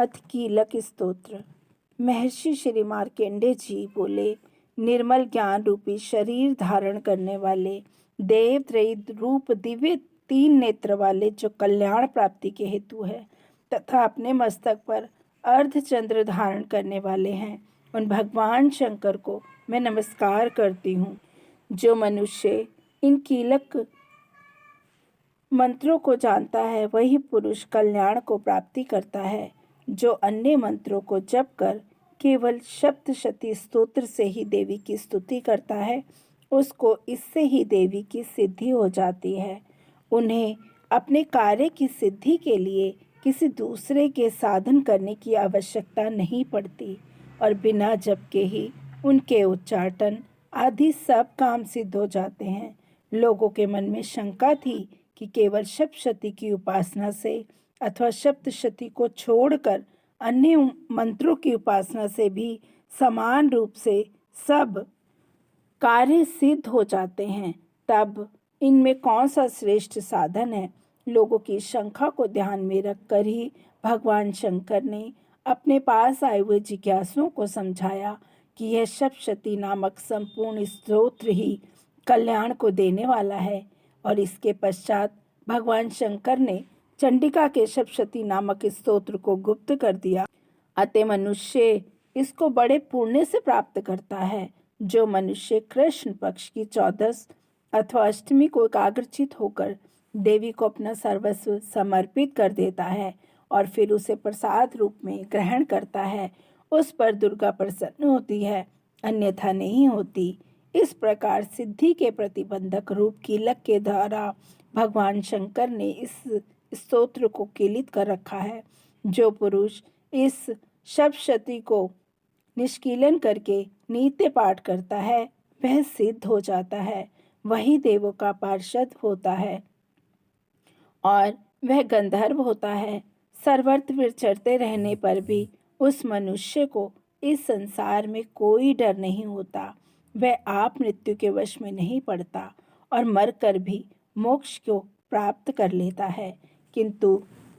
अथ कीलक स्तोत्र। महर्षि श्री मार्कंडेय जी बोले, निर्मल ज्ञान रूपी शरीर धारण करने वाले, देवत्रयी रूप दिव्य 3 नेत्र वाले, जो कल्याण प्राप्ति के हेतु है तथा अपने मस्तक पर अर्धचंद्र धारण करने वाले हैं, उन भगवान शंकर को मैं नमस्कार करती हूँ। जो मनुष्य इन कीलक मंत्रों को जानता है वही पुरुष कल्याण को प्राप्ति करता है। जो अन्य मंत्रों को जप कर केवल सप्तशती स्तोत्र से ही देवी की स्तुति करता है, उसको इससे ही देवी की सिद्धि हो जाती है। उन्हें अपने कार्य की सिद्धि के लिए किसी दूसरे के साधन करने की आवश्यकता नहीं पड़ती और बिना जप के ही उनके उच्चाटन आदि सब काम सिद्ध हो जाते हैं। लोगों के मन में शंका थी कि केवल सप्तशती की उपासना से अथवा सप्तशती को छोड़कर अन्य मंत्रों की उपासना से भी समान रूप से सब कार्य सिद्ध हो जाते हैं, तब इनमें कौन सा श्रेष्ठ साधन है। लोगों की शंका को ध्यान में रखकर ही भगवान शंकर ने अपने पास आए हुए जिज्ञासुओं को समझाया कि यह सप्तशती नामक संपूर्ण स्तोत्र ही कल्याण को देने वाला है। और इसके पश्चात भगवान शंकर ने चंडिका के सप्तशती नामक स्तोत्र को गुप्त कर दिया। अतः मनुष्य इसको बड़े पुण्य से प्राप्त करता है। जो मनुष्य कृष्ण पक्ष की 14 अथवा अष्टमी को एकाग्रचित होकर देवी को अपना सर्वस्व समर्पित कर देता है और फिर उसे प्रसाद रूप में ग्रहण करता है, उस पर दुर्गा प्रसन्न होती है, अन्यथा नहीं होती। इस प्रकार सिद्धि के प्रतिबंधक रूप कीलक के द्वारा भगवान शंकर ने इस स्तोत्र को कीलित कर रखा है। जो पुरुष इस सप्तशती को निष्कीलन करके नित्य पाठ करता है वह सिद्ध हो जाता है, वही देवों का पार्षद होता है और वह गंधर्व होता है। सर्वत्र विचरते रहने पर भी उस मनुष्य को इस संसार में कोई डर नहीं होता। वह आप मृत्यु के वश में नहीं पड़ता और मरकर भी मोक्ष को प्राप्त कर लेता है। किंतु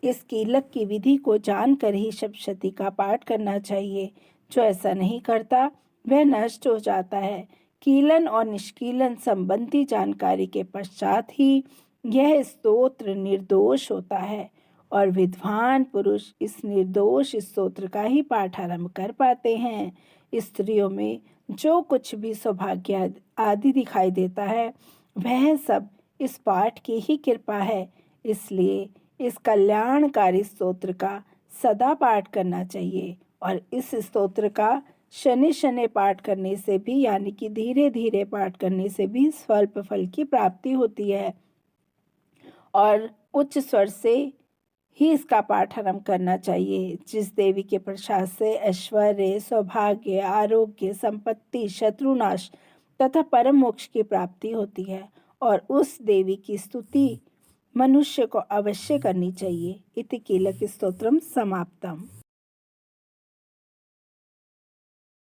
इस कीलक की विधि को जानकर ही सप्तशती का पाठ करना चाहिए। जो ऐसा नहीं करता वह नष्ट हो जाता है। कीलन और निष्कीलन संबंधी जानकारी के पश्चात ही यह स्तोत्र निर्दोष होता है और विद्वान पुरुष इस निर्दोष स्तोत्र का ही पाठ आरंभ कर पाते हैं। स्त्रियों में जो कुछ भी सौभाग्य आदि दिखाई देता है वह सब इस पाठ की ही कृपा है। इसलिए इस कल्याणकारी स्तोत्र का सदा पाठ करना चाहिए और इस स्तोत्र का शनि शनि पाठ करने से भी, यानी कि धीरे धीरे पाठ करने से भी स्वल्प फल की प्राप्ति होती है और उच्च स्वर से ही इसका पाठ आरंभ करना चाहिए। जिस देवी के प्रसाद से ऐश्वर्य, सौभाग्य, आरोग्य, संपत्ति, शत्रुनाश तथा परम मोक्ष की प्राप्ति होती है और उस देवी की स्तुति मनुष्य को अवश्य करनी चाहिए। इति कीलक स्तोत्रम समाप्तम।